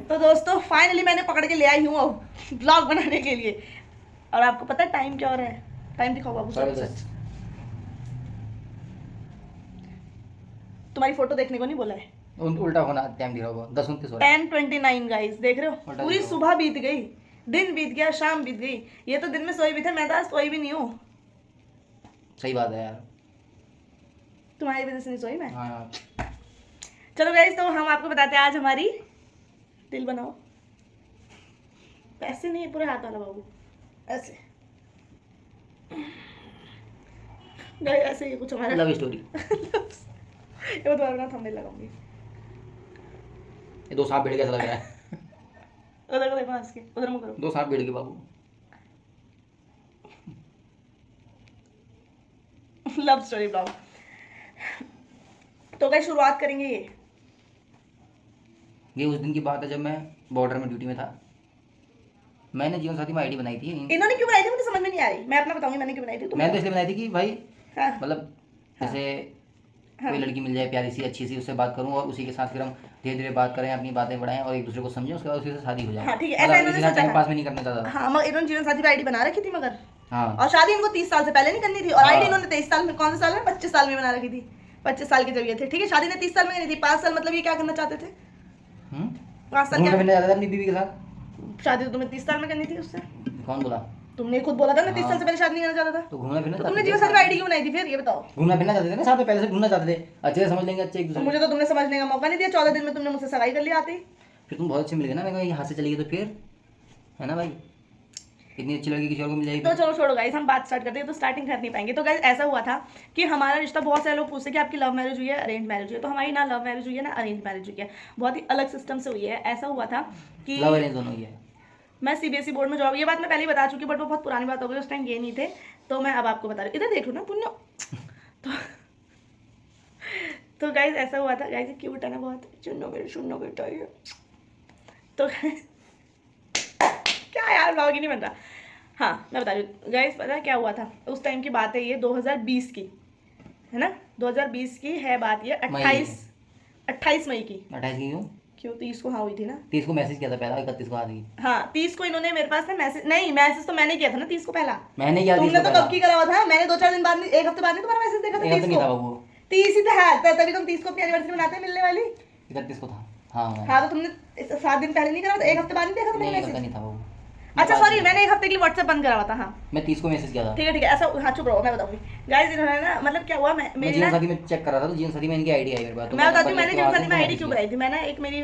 तो दोस्तों फाइनली मैंने पकड़ के ले आई हूँ ब्लॉग बनाने के लिए। और आपको पता है टाइम क्या हो रहा है? टाइम दिखाओ बाबू। सच तुम्हारी फोटो देखने को नहीं बोला है, उल्टा होना टाइम दिखा होगा 10:29 हो रहा है। 10:29 गाइस, देख रहे हो पूरी सुबह बीत गई, दिन बीत गया, शाम बीत गई। ये तो दिन में सोई भी थे, मैं तो आज सोई भी नहीं हूँ। सही बात है यार, तुम्हारी वजह से नहीं सोई मैं। हाँ। चलो गाइस, तो हम आपको बताते हैं आज हमारी दिल बनाओ। पैसे नहीं है, पूरे हाथ वाला बाबू, ऐसे गाइस, ऐसे ही कुछ हमारा लव स्टोरी। ये मैं दोबारा थंबनेल लगाऊंगी। ये 2 सांप भिड़ गए ऐसा लग रहा है। उधर को देखो, हंस के उधर मुंह करो। 2 सांप भिड़ गए बाबू। Love story blog. तो गाइस शुरुआत करेंगे ये उस दिन की बात है जब मैं बॉर्डर में ड्यूटी में था। मैंने जीवन साथी में आईडी बनाई थी। इन्होंने क्यों बनाई थी मुझे समझ में नहीं आ रही। मैं अपना बताऊंगी मैंने क्यों बनाई थी। मैंने तो इसलिए बनाई थी कि भाई हाँ। मतलब जैसे कोई लड़की मिल जाए प्यारी सी अच्छी सी, उससे बात करूं और उसी के साथ फिर हम धीरे धीरे बात करें, अपनी बातें बढ़ाएं और एक दूसरे को समझें, उसके बाद उसी से शादी हो जाए। हाँ ठीक है, ऐसा इन्होंने सोचा टाइम पास में नहीं करना चाहता। हाँ, मगर इन्होंने जीवन साथी पे आईडी बना रखी थी मगर। हाँ। और शादी इनको 30 साल से पहले नहीं करनी थी और आईडी इन्होंने 23 साल में, कौन से साल में, 25 साल में बना रखी थी। 25 साल के जब ये थे, ठीक है, शादी ने 30 साल में करनी थी। 5 साल मतलब ये क्या करना चाहते थे? 5 साल क्या करना चाहता था अपनी बीवी के साथ? शादी तो तुम्हें 30 साल में करनी थी उससे। कौन बोला? तुमने खुद बोला था ना 30 साल से पहले शादी नहीं करना चाहता था। तो घूमना फिरना तुमने जीवन साथी आईडी क्यों बनाई थी फिर, ये बताओ। घूमना फिरना चाहते थे ना साथ में, पहले से घूमना चाहते थे, अच्छे से समझ लेंगे अच्छे एक दूसरे। मुझे तो तुमने समझने का मौका नहीं दिया। 14 दिन में तुमने मुझसे सगाई कर लिया आती। फिर तुम बहुत अच्छे मिल गए ना, मैं यहाँ से चली गई तो फिर है ना भाई, इतनी अच्छी लड़की किसी और को मिल जाएगी। तो चलो छोड़ो गाइस, हम बात स्टार्ट करते हैं। तो स्टार्टिंग कर नहीं पाएंगे। तो गाइस ऐसा हुआ था कि हमारा रिश्ता, बहुत सारे लोग पूछते कि आपकी लव मैरिज हुई है अरेंज मैरिज हुई है। तो हमारी ना लव मैरिज हुई है ना अरेंज मैरिज हुई है, बहुत ही अलग सिस्टम से हुई है। ऐसा हुआ था कि लव अरेंज दोनों ही है। मैं CBSE बोर्ड में जॉब, ये बात मैं पहले ही बता चुकी, बट वो बहुत पुरानी बात हो गई, उस टाइम ये नहीं थे। तो मैं अब आपको बता रही हूँ, इधर देख लो ना पुण्य। तो गाइस ऐसा हुआ था, गाइस क्यूट है ना बहुत, सुनो बेटा ये। तो क्या यार ब्लॉग ही नहीं बन रहा। हाँ मैं बता रही हूँ गाइस, पता है क्या हुआ था उस टाइम की बात है, ये 2020 की है ना, 2020 की है बात ये। 28 मई की। 28 की क्यों 30 को हाँ हुई थी ना। 30 को मैसेज किया था पहला, 31 को आ गई। हाँ 30 को इन्होंने मेरे पास ना मैसेज, नहीं मैसेज तो मैंने किया था ना 30 को पहला। मैंने किया, तुमने तो कब की करा हुआ था? मैंने 2-4 दिन बाद, 1 हफ्ते बाद नहीं तुम्हारा मैसेज देखा था। 30 को 30 ही तो है, तभी तुम 30 को अपनी एनिवर्सरी मनाते मिलने वाली। 31 को था। हाँ हाँ तो तुमने 7 दिन पहले नहीं करा था, 1 हफ्ते बाद नहीं देखा था मेरा मैसेज? नहीं था वो। अच्छा सॉरी, मैंने 1 हफ्ते के लिए व्हाट्सएप बंद करा हुआ था। हाँ मैं 30 को मैसेज किया था। ठीक है ऐसा। हाँ चुप रहो, मैं बताऊंगी गाइस। इन्होंने ना मतलब क्या हुआ, मैं जीवन साथी में चेक कर रहा था, तो जीवन साथी में इनकी आईडी आई मेरे पास। मैं बताती हूँ मैंने जीवन साथी में आईडी क्यों बनाई थी। मैंने एक मेरी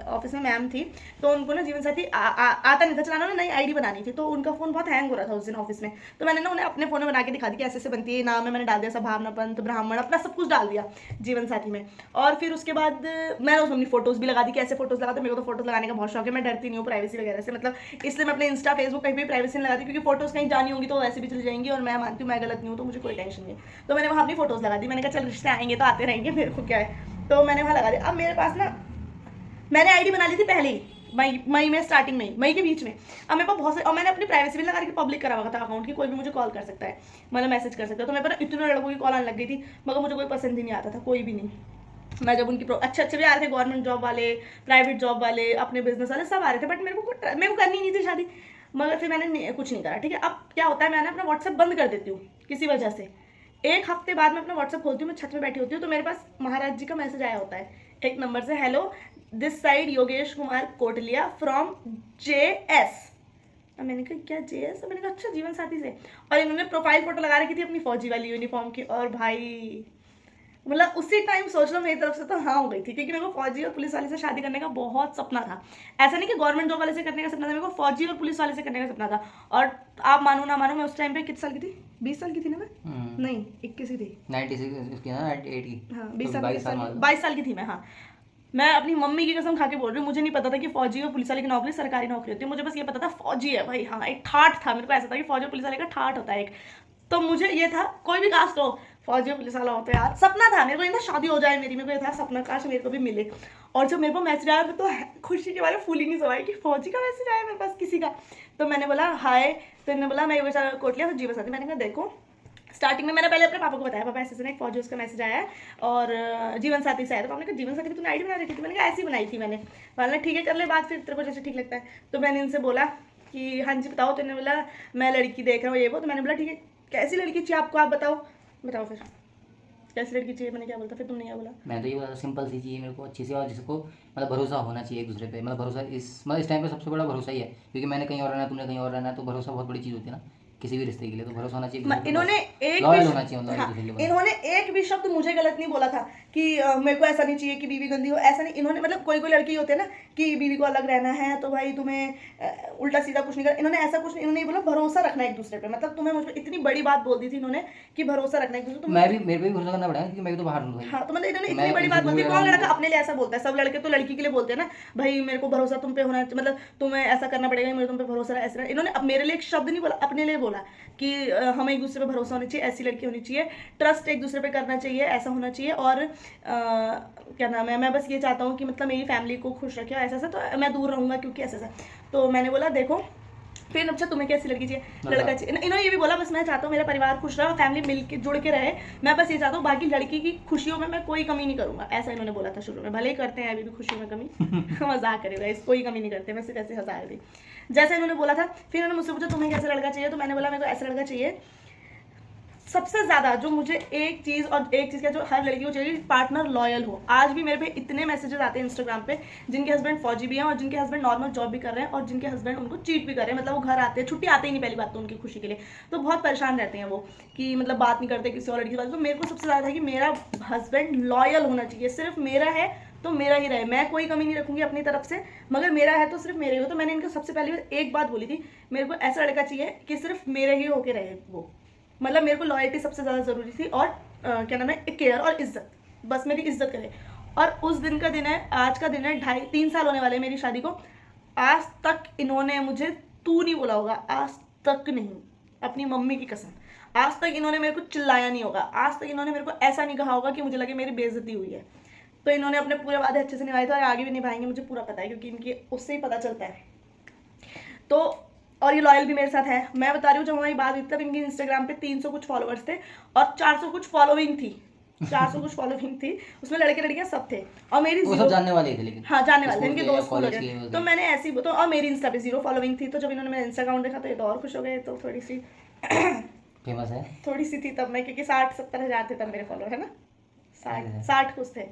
ऑफिस में मैम थी, तो उनको ना जीवन साथी आता नहीं था चलाना, नई आईडी बनानी थी। तो उनका फोन बहुत हैंग हो रहा था उस दिन ऑफिस में। तो मैंने ना उन्हें अपने फोन में बना के दिखा दी कि ऐसे बनती है, नाम है मैंने डाल दिया सब, भावना पंत ब्राह्मण, अपना सब कुछ डाल दिया जीवन साथी में। और फिर उसके बाद मैंने उसमें अपनी फोटोज भी लगा दी कि ऐसे फोटोज लगा। तो मेरे को तो फोटोज लगाने का बहुत शौक है, मैं डरती नहीं हूँ प्राइवेसी वगैरह से, मतलब इसलिए मैं अपने इंस्टा फेसबुक कहीं भी प्राइवेसी नहीं लगाती, क्योंकि फोटोज कहीं जानी होंगी तो वैसे भी चली जाएंगी और मैं मानती हूँ मैं गलत नहीं हूँ, तो मुझे कोई टेंशन नहीं है। तो मैंने वहाँ अपनी फोटोज लगा दी। मैंने कहा चल रिश्ते आएंगे तो आते रहेंगे, मेरे को क्या है। तो मैंने वहाँ लगा दिया। अब मेरे पास ना, मैंने आईडी बना ली थी पहले ही मई में, स्टार्टिंग में, मई के बीच में। अब मेरे पास बहुत से, और मैंने अपनी प्राइवेसी भी लगा के पब्लिक करा हुआ था अकाउंट की, कोई भी मुझे कॉल कर सकता है, मतलब मैसेज कर सकता है। तो मेरे पास इतने लड़कों की कॉल आने लग गई थी, मगर मुझे कोई पसंद ही नहीं आता था, कोई भी नहीं। मैं जब उनकी अच्छे भी आ रहे थे, गवर्नमेंट जॉब वाले, प्राइवेट जॉब वाले, अपने बिजनेस वाले सब आ रहे थे, बट मेरे को करनी नहीं थी शादी। मगर फिर मैंने कुछ नहीं करा। ठीक है, अब क्या होता है, मैंने अपना व्हाट्सएप बंद कर देती हूँ किसी वजह से। 1 हफ्ते बाद मैं अपना व्हाट्सएप खोलती हूँ, मैं छत में बैठी होती हूँ, तो मेरे पास महाराज जी का मैसेज आया होता है एक नंबर से, hello this side Yogesh Kumar Kotliya from JS। मैंने कहा क्या JS? मैंने कहा अच्छा जीवन साथी से। और इन्होंने प्रोफाइल फोटो लगा रखी थी अपनी फौजी वाली यूनिफॉर्म की। और भाई मतलब उसी टाइम सोच लो मेरी तरफ से तो हाँ हो गई थी, क्योंकि मेरे को फौजी और पुलिस वाले से शादी करने का बहुत सपना था। ऐसा नहीं कि गवर्नमेंट जॉब वाले से करने का सपना था, मेरे को फौजी और पुलिस वाले से करने का सपना था। और आप मानो ना मानो, मैं उस टाइम पे कितने साल की थी? 20 साल की थी ना मैं? नहीं 21 ही थी। 96 की ना, 98 की। हाँ 22 साल की थी मैं। हाँ मैं अपनी मम्मी की कसम खा के बोल रही हूँ, मुझे नहीं पता था कि फौजी और पुलिस वाले की नौकरी सरकारी नौकरी होती है। मुझे बस ये पता था फौजी है भाई। हाँ एक ठाठ था मेरे को, ऐसा था कि फौजी और पुलिस वाले का ठाठ होता है एक। तो मुझे ये था कोई भी कास्ट हो, फौजी और पुलिस वाला हो तो यार सपना था मेरे को, ये ना शादी हो जाए मेरी, मेरे को ये था सपना, काश मेरे को भी मिले। और जब मेरे को मैसेज आया तो खुशी के बारे में फूल ही नहीं सवाई कि फौजी का मैसेज आया मेरे पास किसी का। तो मैंने बोला हाय, तो इन्होंने बोला मैं योगेश कोटलिया जीवन साथी। मैंने कहा देखो स्टार्टिंग में मैंने पहले अपने पापा को बताया, पापा ऐसे ना एक फौजी उसका मैसेज आया है और जीवन साथी से आया। तो पापा ने कहा जीवन साथी की तूने आईडी बना रखी थी? मैंने कहा ऐसी बनाई थी मैंने। बोला ठीक है कर ले बात, फिर तेरे को जैसे ठीक लगता है। तो मैंने इनसे बोला कि हाँ जी बताओ। तो इन्होंने बोला मैं लड़की देख रहा हूँ ये वो। तो मैंने बोला ठीक है कैसी लड़की चाहिए आपको, आप बताओ फिर कैसी लड़की चाहिए। मैंने क्या बोलता, फिर तुमने क्या बोला? मैं तो ये बोला सिंपल सी चाहिए मेरे को, अच्छी सी, और जिसको मतलब भरोसा होना चाहिए एक दूसरे पे। मतलब भरोसा इस टाइम पे सबसे बड़ा भरोसा ही है, क्योंकि मैंने कहीं और रहना है, तुमने कहीं और रहना है, तो भरोसा बहुत बड़ी चीज़ होती है ना किसी भी रिश्ते के लिए। तो भरोसा होना चाहिए इन्होंने एक लॉयल भी होना चाहिए, मतलब एक हाँ, दूसरे के लिए। इन्होंने एक भी शब्द मुझे गलत नहीं बोला था कि मेरे को ऐसा नहीं चाहिए कि बीवी गंदी हो, ऐसा नहीं। इन्होंने मतलब कोई लड़की होते हैं ना कि बीवी को अलग रहना है तो भाई तुम्हें उल्टा सीधा कुछ नहीं कर, इन्होंने ऐसा कुछ नहीं। इन्होंने बोला भरोसा रखना एक दूसरे पे। मतलब तुम्हें मुझ पर इतनी बड़ी बात बोल दी थी इन्होंने कि भरोसा रखना एक दूसरे। मैं भी, मेरे पे भी भरोसा करना पड़ा, क्योंकि मैं भी तो बाहर हूँ भाई। हाँ तो मतलब इन्होंने तो इतनी मैं बड़ी इनसे बात दूर बोलती है। रह कौन रहा लड़का हूँ। अपने लिए ऐसा बोलता है? सब लड़के तो लड़की के लिए बोलते हैं ना, भाई मेरे को भरोसा तुम पे होना, मतलब तुम्हें ऐसा करना पड़ेगा, मेरे तुम पे भरोसा है ऐसा। इन्होंने अब मेरे लिए एक शब्द नहीं बोला, अपने लिए बोला कि हमें एक दूसरे पे भरोसा होना चाहिए, ऐसी लड़की होनी चाहिए, ट्रस्ट एक दूसरे पे करना चाहिए, ऐसा होना चाहिए। और क्या नाम है, मैं बस ये चाहता हूँ कि मतलब मेरी फैमिली को खुश रखे, ऐसा ऐसा, तो मैं दूर रहूँगा क्योंकि ऐसा ऐसा। तो मैंने बोला देखो फिर अच्छा तुम्हें कैसी लड़की चाहिए, लड़का चाहिए। इन्होंने ये भी बोला बस मैं चाहता हूँ मेरा परिवार खुश रहे, फैमिली मिल के जुड़ के रहे, मैं बस ये चाहता हूँ, बाकी लड़की की खुशियों में मैं कोई कमी नहीं करूँगा, ऐसा इन्होंने बोला था शुरू में। भले ही करते हैं अभी भी खुशियों में कमी मजाक करेगा, इस कोई कमी नहीं करते, मैं सिर्फ ऐसे हंसा रही जैसे इन्होंने बोला था। फिर इन्होंने मुझसे पूछा तुम्हें कैसा लड़का चाहिए, तो मैंने बोला मेरे को ऐसा लड़का चाहिए। सबसे ज़्यादा जो मुझे एक चीज़ क्या जो हर लड़की को चाहिए, पार्टनर लॉयल हो। आज भी मेरे पे इतने मैसेजेस आते हैं इंस्टाग्राम पे जिनके हस्बैंड फौजी भी हैं और जिनके हस्बैंड नॉर्मल जॉब भी कर रहे हैं और जिनके हस्बैंड उनको चीट भी कर रहे हैं। मतलब वो घर आते हैं, छुट्टी आते ही नहीं पहली बात तो उनकी खुशी के लिए, तो बहुत परेशान रहते हैं वो कि मतलब बात नहीं करते किसी और लड़की के बात। तो मेरे को सबसे ज़्यादा है कि मेरा हस्बैंड लॉयल होना चाहिए, सिर्फ मेरा है तो मेरा ही रहे, मैं कोई कमी नहीं रखूंगी अपनी तरफ से, मगर मेरा है तो सिर्फ मेरे ही हो। तो मैंने इनको सबसे पहले एक बात बोली थी, मेरे को ऐसा लड़का चाहिए कि सिर्फ मेरे ही होके रहे वो। मतलब मेरे को लॉयल्टी सबसे ज़्यादा ज़रूरी थी और क्या नाम है, केयर और इज्जत, बस मेरी इज्जत करे। और उस दिन का दिन है, आज का दिन है, 2.5-3 साल होने वाले हैं मेरी शादी को। आज तक इन्होंने मुझे तू नहीं बोला होगा, आज तक नहीं, अपनी मम्मी की कसम। आज तक इन्होंने मेरे को चिल्लाया नहीं होगा, आज तक इन्होंने मेरे को ऐसा नहीं कहा होगा कि मुझे लगे मेरी बेइज्जती हुई है। तो इन्होंने अपने पूरे वादे अच्छे से निभाए थे और आगे भी निभाएंगे, मुझे पूरा पता है, क्योंकि इनकी उससे ही पता चलता है। तो और ये लॉयल भी मेरे साथ है। मैं बता रही हूँ जब हमारी बात हुई तब इनकी इंस्टाग्राम पे 300 कुछ फॉलोअर्स थे और 400 कुछ फॉलोइंग थी, 400 कुछ फॉलोइंग थी, उसमें लड़के लड़कियां सब थे। और मेरी वो सब जानने वाले थे, लेकिन हाँ जानने वाले थे, इनके दोस्त कॉलेज लोग के हैं। तो मैंने ऐसी तो, और मेरी इंस्टा पे 0 फॉलोइंग थी। तो जब इन्होंने मेरा इंस्टा अकाउंट देखा तो ये तो और खुश हो गए। तो थोड़ी सी फेमस है, थोड़ी सी थी तब मैं, क्योंकि 60-70 हज़ार थे तब मेरे फॉलोअर, है ना, 60 कुछ थे।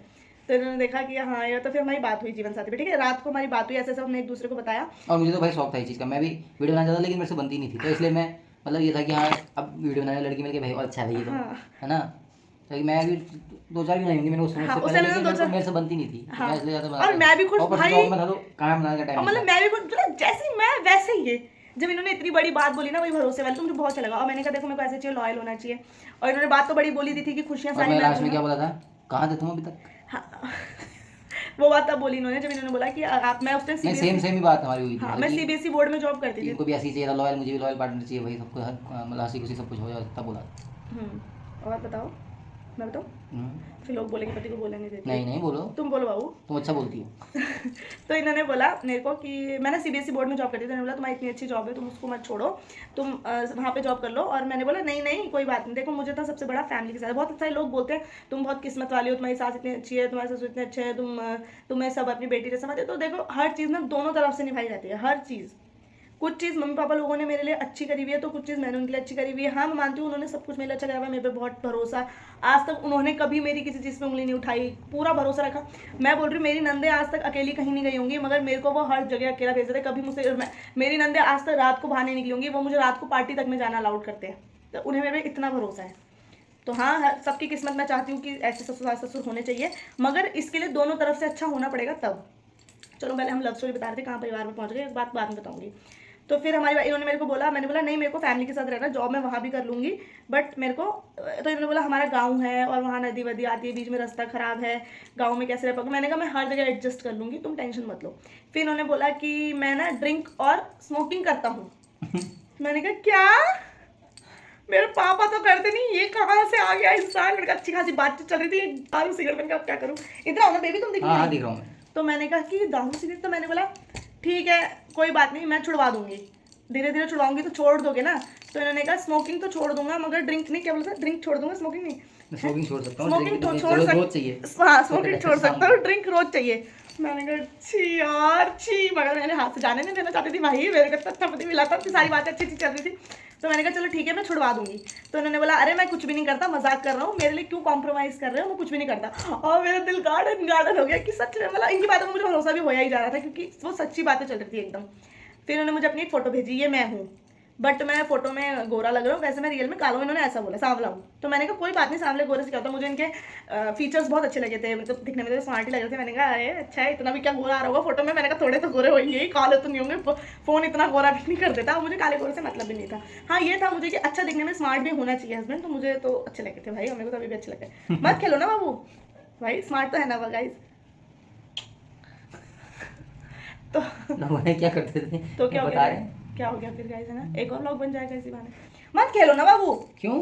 तो इन्होंने देखा कि हाँ ये, तो फिर हमारी बात हुई जीवन साथी पे, ठीक है। रात को हमारी बात हुई, ऐसे सब हमने एक दूसरे को बताया। और मुझे तो भाई शौक था इस चीज़ का, मैं भी वीडियो बनाना चाहता, लेकिन मेरे से बनती नहीं थी, तो इसलिए मैं मतलब ये था कि हाँ अब वीडियो बनाने लड़की मिल के भाई और अच्छा है ये तो, है ना। तो मैं भी 2-4 भी बनाई मैंने उस समय से पहले, लेकिन मेरे से बनती नहीं थी, मैं इसलिए ज़्यादा बनाता। और मैं भी खुश भाई, मैं था तो कहाँ बनाने का टाइम, मतलब मैं भी खुश, जैसे मैं वैसे ही है। जब इन्होंने इतनी बड़ी बात बोली ना, वही भरोसे वाली, तो मुझे बहुत अच्छा लगा। और मैंने कहा देखो मेरे को ऐसे चाहिए, लॉयल होना चाहिए। और इन्होंने बात तो बड़ी बोली दी थी कि खुशियाँ सारी मैं लास्ट में क्या बोला था, कहाँ थे तुम अभी तक? हाँ वो बात तब बोली इन्होंने जब इन्होंने बोला कि आप, मैं उस टाइम सेम ही बात हमारी हुई थी। हाँ, मैं CBSE बोर्ड में जॉब करती थी। इनको भी ऐसी चाहिए था लॉयल, मुझे भी लॉयल पार्टनर चाहिए भाई, सबको मतलब हंसी खुशी सब कुछ हो जाए, तब बोला। और बताओ, मैं बताऊँ? फिर लोग बोलेंगे पति को बोलने नहीं देती। नहीं बोलो, तुम बोलो बाबू, तुम अच्छा बोलती हो। तो इन्होंने बोला मेरे को कि मैंने CBSE बोर्ड में जॉब करती थी। इन्होंने बोला तुम्हारी इतनी अच्छी जॉब है, तुम उसको मत छोड़ो, तुम वहाँ पे जॉब कर लो। और मैंने बोला नहीं कोई बात नहीं, देखो मुझे तो सबसे बड़ा फैमिली के साथ। बहुत सारे लोग बोलते हैं तुम बहुत किस्मत वाली हो, तुम्हारी सास इतनी अच्छी है, तुम्हारे ससुर इतने अच्छे हैं, तुम्हें सब अपनी बेटी जैसा समझते। तो देखो हर चीज़ ना दोनों तरफ से निभाई जाती है, हर चीज़। कुछ चीज़ मम्मी पापा लोगों ने मेरे लिए अच्छी करी हुई है, तो कुछ चीज़ मैंने उनके लिए अच्छी करी हुई है। हाँ मैं मानती हूँ उन्होंने सब कुछ मेरे लिए अच्छा करा हुआ है, मेरे पे बहुत भरोसा। आज तक उन्होंने कभी मेरी किसी चीज़ पे उंगली नहीं उठाई, पूरा भरोसा रखा। मैं बोल रही हूँ मेरी नंदे आज तक अकेली कहीं नहीं गई होंगी, मगर मेरे को वो हर जगह अकेला भेजते थे। कभी मुझसे मेरी नंदे आज तक रात को बाहर नहीं निकली होंगी, वो मुझे रात को पार्टी तक में जाना अलाउड करते हैं। तो उन्हें मेरे पे इतना भरोसा है। तो हाँ सबकी किस्मत मैं चाहती हूँ कि ऐसे ससुर होने चाहिए, मगर इसके लिए दोनों तरफ से अच्छा होना पड़ेगा तब। चलो पहले हम लव स्टोरी बता रहे थे, कहाँ परिवार में पहुँच गए, इस बात बाद में बताऊँगी। तो फिर इन्होंने मेरे को बोला, मैंने बोला नहीं मेरे को फैमिली के साथ रहना, जॉब मैं वहाँ भी कर लूँगी, बट मेरे को, तो इन्होंने बोला हमारा गांव है और वहाँ नदी वदी आती है, बीच में रास्ता ख़राब है, गांव में कैसे रह पाऊँगी। मैंने कहा मैं हर जगह एडजस्ट कर लूँगी, तुम टेंशन मत लो। फिर इन्होंने बोला कि मैं ना ड्रिंक और स्मोकिंग करता हूँ। मैंने कहा क्या, मेरे पापा तो करते नहीं, ये कहाँ से आ गया इंसान। मेरे अच्छी खासी बातचीत चल रही थी, दारू सिगरेट, मैंने कहा क्या करूँ, इधर आओ ना बेबी, तुम दिख रही। तो मैंने कहा कि दारू सिगरेट, तो मैंने बोला ठीक है कोई बात नहीं मैं छुड़वा दूंगी। धीरे धीरे छुड़वाऊंगी तो छोड़ दोगे ना। तो इन्होंने कहा स्मोकिंग तो छोड़ दूंगा मगर ड्रिंक नहीं, क्या बोलते हैं, ड्रिंक छोड़ दूंगा, स्मोकिंग नहीं, स्मोकिंग छोड़ सकता हूँ, स्मोकिंग तो ड्रिंक छोड़ रोज चाहिए। हाँ स्मोकिंग छोड़ सकता हूँ, ड्रिंक रोज चाहिए। मैंने कहा छी यार छी, मगर मैंने हाथ से जाने नहीं देना चाहती थी भाई, मेरे को तत्था पति मिला था, तो सारी बातें अच्छी अच्छी चल रही थी। तो मैंने कहा चलो ठीक है मैं छुड़वा दूंगी। तो उन्होंने बोला अरे मैं कुछ भी नहीं करता, मजाक कर रहा हूँ, मेरे लिए क्यों कॉम्प्रोमाइज कर रहे हो, मैं कुछ भी नहीं करता। और मेरा दिल गार्डन गार्डन हो गया कि सच में, मतलब इनकी बातों में मुझे भरोसा भी होया ही जा रहा था क्योंकि वो सच्ची बातें चल रही थी एकदम। फिर उन्होंने मुझे अपनी एक फोटो भेजी, ये मैं हूँ बट मैं फोटो में गोरा लग रहा हूँ, वैसे मैं रियल में काला हूँ, इन्होंने ऐसा बोला सांवला हूँ। तो मैंने कहा कोई बात नहीं, सांवले गोरे से क्या होता है, मुझे इनके फीचर्स बहुत अच्छे लगे थे, मतलब दिखने में तो स्मार्ट ही लग रहे थे। मैंने कहा अरे अच्छा है, इतना भी क्या गोरा आ रहा होगा फोटो में, मैंने कहा थोड़े तो गोरे होंगे ही, काले तो नहीं होंगे, फोन इतना गोरा भी नहीं कर देता। मुझे काले गोरे से मतलब भी नहीं था। हाँ ये था मुझे कि अच्छा दिखने में स्मार्ट भी होना चाहिए हस्बैंड, तो मुझे तो अच्छे लगे थे भाई, और मेरे को तो अभी भी अच्छे लगे। मत खेलो ना बाबू भाई, स्मार्ट तो है ना गाइस। तो लोगों ने क्या करते थे तो क्या हो बता गया, रहे हैं। क्या हो गया फिर गाइस, है ना, एक और व्लॉग बन जाएगा इसी बहाने। मत खेलो ना बाबू। क्यों?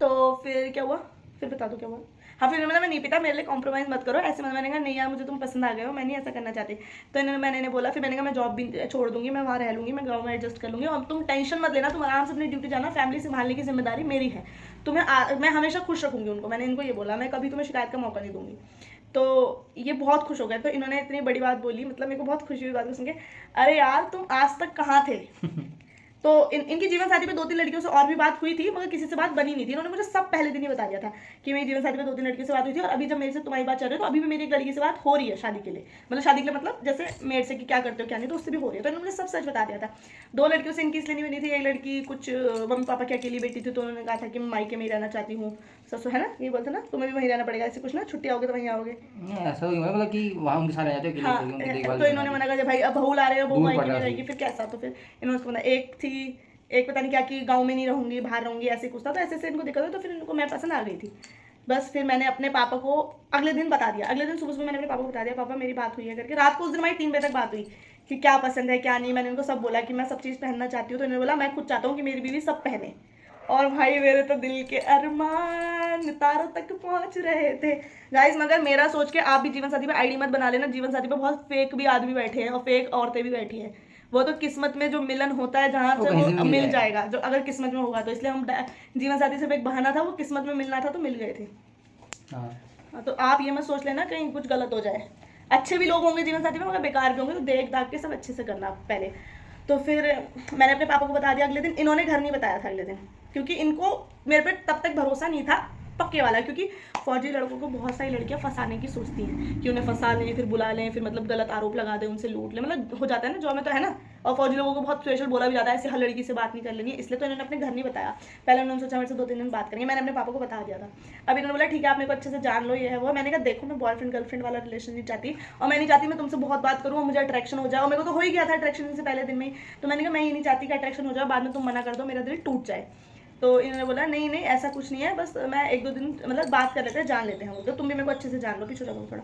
तो फिर क्या हुआ, फिर बता दो क्या हुआ। हाँ फिर मतलब मैं नहीं पीता, मेरे लिए कॉम्प्रोमाइज़ मत करो ऐसे, मतलब मैंने कहा नहीं यार मुझे तुम पसंद आ गए हो, मैं नहीं ऐसा करना चाहती। तो मैंने बोला, फिर मैंने कहा मैं जॉब भी छोड़ दूंगी, मैं वहाँ रह लूँगी, मैं गाँव में एडजस्ट कर लूँगी, और तुम टेंशन मत लेना, तुम आराम से अपनी ड्यूटी जाना, फैमिली संभालने की जिम्मेदारी मेरी है, मैं हमेशा खुश रखूँगी उनको। मैंने इनको ये बोला, मैं कभी तुम्हें शिकायत का मौका नहीं दूंगी। तो ये बहुत खुश हो गए। तो इन्होंने इतनी बड़ी बात बोली, मतलब मेरे को बहुत खुशी हुई बात को सुन के। अरे यार तुम आज तक कहाँ थे। तो इनकी जीवन साथी पे 2-3 लड़कियों से और भी बात हुई थी, मगर किसी से बात बनी नहीं थी। इन्होंने मुझे सब पहले दिन ही बता दिया था कि मेरी जीवन साथी पे 2-3 लड़कियों से बात हुई थी, और अभी जब मेरे से तुम्हारी बात चल रही है तो अभी भी मेरी एक लड़की से बात हो रही है शादी के लिए, मतलब शादी के लिए मतलब जैसे मेरे से कि क्या करते हो क्या नहीं, तो उससे भी हो रही है। तो इन्होंने मुझे सब सच बता दिया था। 2 लड़कियों से इनकी इसलिए नहीं बनी थी, एक लड़की कुछ मम्मी पापा की अकेली बेटी थी, तो उन्होंने कहा था कि मैं मायके में ही रहना चाहती हूँ, ससुर है ना ये बोलते ना, तुम्हें भी वहीं रहना पड़ेगा, ऐसे कुछ ना, छुट्टी आओगे तो वहीं आओगे। नहीं, ऐसा तो नहीं हुआ, मतलब कि वहाँ उनके साथ रह जाते हो, अकेले हाँ होगी, उनकी देखभाल तो इन्होंने मना कर दिया, भाई अब बहू ला रहे हो, बहू दूर मायके पड़ में रहा रहेगी, फिर कैसा। तो फिर इन्होंने उसको बोला, एक थी एक पता नहीं क्या कि गांव में नहीं रहूंगी, बाहर रहूंगी, ऐसे कुछ था। तो ऐसे इनको दिक्कत हुई, तो फिर इनको मैं पसंद आ गई थी। बस फिर मैंने अपने पापा को अगले दिन बता दिया, अगले दिन सुबह सुबह मैंने अपने पापा को बता दिया, पापा मेरी बात हुई है करके। रात को उस दिन हमारी 3 बजे तक बात हुई कि क्या पसंद है क्या नहीं। मैंने उनको सब बोला कि मैं सब चीज़ पहनना चाहती हूँ। तो इन्होंने बोला मैं खुद चाहता हूँ कि मेरी बीवी सब पहने। और भाई मेरे तो दिल के अरमान तारों तक पहुंच रहे थे गाइस। मगर मेरा सोच के आप भी जीवन साथी पे आईडी मत बना लेना। जीवन साथी पे बहुत फेक भी आदमी बैठे हैं और फेक औरतें भी बैठी हैं। वो तो किस्मत में जो मिलन होता है जहाँ से वो मिल जाएगा, जो अगर किस्मत में होगा तो। इसलिए हम जीवन साथी सिर्फ एक बहाना था, वो किस्मत में मिलना था तो मिल गए थे। हाँ तो आप ये मत सोच लेना कहीं कुछ गलत हो जाए। अच्छे भी लोग होंगे जीवन साथी में, मगर बेकार भी होंगे, तो देख दाख के सब अच्छे से करना पहले। तो फिर मैंने अपने पापा को बता दिया अगले दिन। इन्होंने घर नहीं बताया था अगले दिन, क्योंकि इनको मेरे पे तब तक भरोसा नहीं था पक्के वाला। क्योंकि फौजी लड़कों को बहुत सारी लड़कियां फंसाने की सोचती हैं कि उन्हें फंसा लें, फिर बुला लें, फिर मतलब गलत आरोप लगा दें, उनसे लूट लें, मतलब हो जाता है ना जॉब में, तो है ना। और फौजी लोगों को बहुत स्पेशल बोला भी जाता है ऐसे हर लड़की से बात नहीं कर लेनी, इसलिए तो इन्होंने अपने घर नहीं बताया। पहले उन्होंने सोचा मेरे से 2-3 दिन बात करेंगे, मैंने अपने पापा को बता दिया था। अब इन्होंने बोला ठीक है आप मेरे को अच्छे से जान लो, ये है वो। मैंने कहा देखो मैं बॉयफ्रेंड गर्लफ्रेंड वाला रिलेशन नहीं चाहती, और मैं नहीं चाहती मैं तुमसे बहुत बात करूँ और मुझे अट्रैक्शन हो जाए। और मेरे को तो हो ही गया था अट्रैक्शन से पहले दिन में ही। तो मैंने कहा मैं ये नहीं चाहती कि अट्रैक्शन हो जाए, बाद में तुम मना कर दो, मेरा दिल टूट जाए। तो इन्होंने बोला नहीं नहीं ऐसा कुछ नहीं है, बस मैं 1-2 दिन मतलब बात कर लेते हैं, जान लेते हैं हम। तो तुम भी मेरे को अच्छे से जान लो, पीछे रखो थोड़ा,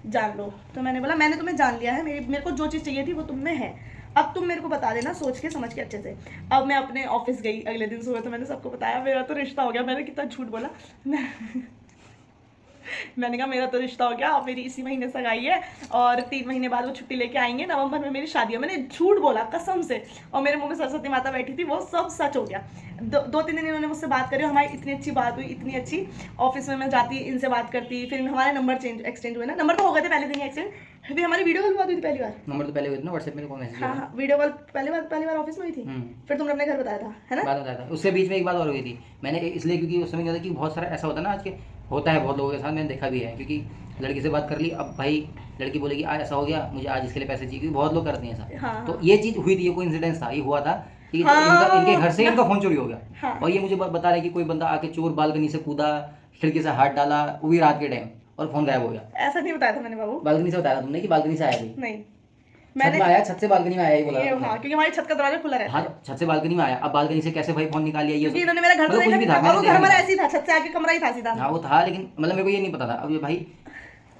जान लो। तो मैंने बोला मैंने तुम्हें जान लिया है, मेरे को जो चीज़ चाहिए थी वो तुम में है, अब तुम मेरे को बता देना सोच के समझ के अच्छे से। अब मैं अपने ऑफिस गई अगले दिन सुबह, तो मैंने सबको बताया मेरा तो रिश्ता हो गया। मैंने कितना झूठ बोला। मैंने कहा मेरा तो रिश्ता हो गया, मेरी इसी महीने सगाई है और 3 महीने बाद वो छुट्टी लेके आएंगे, नवंबर में मेरी शादी है। मैंने झूठ बोला कसम से, और मेरे मुंह में सरस्वती माता बैठी थी, वो सब सच हो गया। 2-3 दिन इन्होंने मुझसे बात करी, हमारी इतनी अच्छी बात हुई, इतनी अच्छी। ऑफिस में मैं जाती इनसे बात करती, फिर हमारे नंबर एक्सचेंज हुए ना, नंबर तो हो गए थे पहले दिन ही एक्सचेंज। फिर हमारी वीडियो कॉल बात हुई थी पहली बार। नंबर तो पहले हुई थी ना, व्हाट्सएप में मैसेज। हाँ वीडियो कॉल पहली बार ऑफिस में हुई थी। फिर तुमने अपने घर बताया था, है ना? बात बताया था। उससे बीच में एक बात और हुई थी, मैंने इसलिए क्योंकि उस समय क्या था कि बहुत सारा ऐसा होता है ना, आज के होता है बहुत लोगों के साथ, मैंने देखा भी है। क्योंकि लड़की से बात कर ली, अब भाई लड़की बोलेगी आज ऐसा हो गया, मुझे आज इसके लिए पैसे चाहिए, क्योंकि बहुत लोग करते हैं ऐसा। हाँ, तो ये चीज़ हुई थी, ये कोई इंसिडेंस था, ये हुआ था कि इनके घर से इनका फ़ोन चोरी हो गया। हाँ। और ये मुझे बता रहे कि कोई बंदा आके चोर बालकनी से कूदा, खिड़की से हाथ डाला, वो भी रात के टाइम, और फ़ोन गायब हो गया। ऐसा नहीं बताया था मैंने बाबू। बालकनी से बताया तुमने कि बालकनी से आया भाई? नहीं मैंने आया, छत से बालकनी में आया, ये बोला। हाँ क्योंकि हमारी छत का दरवाजा खुला रहता है। हाँ छत से बालकनी में आया, अब बालकनी से कैसे भाई फोन निकाल लिया, ये क्योंकि इन्होंने मेरा घर तो कुछ भी देखा था, और वो घर हमारा ऐसे ही था, छत से आके कमरा ही था सीधा। हाँ वो था, लेकिन मतलब मेरे को ये नहीं पता था। अब ये भाई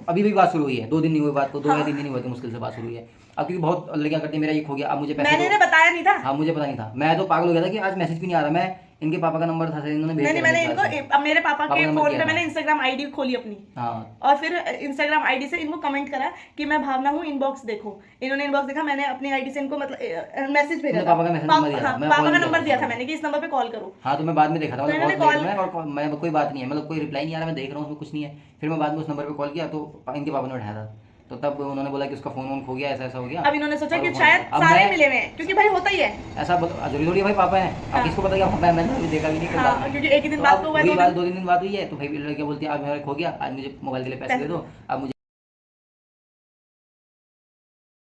अभी भी बात शुरू हुई है, 2 दिन नहीं हुए बात को, 2 या 3 दिन नहीं हुए थे, मुश्किल से बात शुरू हुई है। अब क्योंकि बहुत लड़कियां करती मेरा ये खो गया, अब मुझे पैसे मैंने बताया नहीं था। हाँ मुझे पता नहीं था, मैं तो पागल हो गया था कि आज मैसेज क्यों नहीं आ रहा। मैं इनके पापा का नंबर था, इन्होंने भेज नहीं दिया मैंने मेरे ख्याल से। इनको अब मेरे पापा पापा के नंबर फोन दिया पे था। मैंने इंस्टाग्राम आईडी खोली अपनी, हाँ और फिर इंस्टाग्राम आईडी से इनको कमेंट करा कि मैं भावना हूँ, इनबॉक्स देखो। इन्होंने इनबॉक्स देखा, मैंने अपनी आईडी से इनको मतलब मैसेज भेजा तुमने था। पापा का मैसेज नंबर दिया था, मैं पापा कॉल का किया नंबर था दिया था उसको। मैंने कि इस नंबर पे कॉल करो। हाँ तो मैं बाद में देखा था, तो मतलब इन्होंने बहुत लेट कॉल- में, और मैं कोई बात नहीं है, मतलब कोई रिप्लाई नहीं आ रहा, मैं देख रहा हूँ उसमें कुछ नहीं है। फिर मैं बाद में उस नंबर पे कॉल किया तो इनके पापा ने उठाया था, तो तब उन्होंने बोला कि उसका फोन वोन खो गया, ऐसा ऐसा हो गया। अब इन्होंने सोचा और कि वो फोन शायद अब सारे मैं मिले हुए हैं, क्योंकि भाई होता ही है। ऐसा जरूरी थोड़ी है भाई पापा है, अब हाँ। किसको पता क्या पापा है, मैंने अभी देखा भी नहीं। हाँ, क्योंकि एक ही दिन तो बात अब को हुआ है, वही 2 बात दिन। 2 3 दिन बात हुई है, तो भाई लड़कियां बोलती है आज मेरा खो गया, आज मुझे मोबाइल के लिए पैसे दे दो, अब मुझे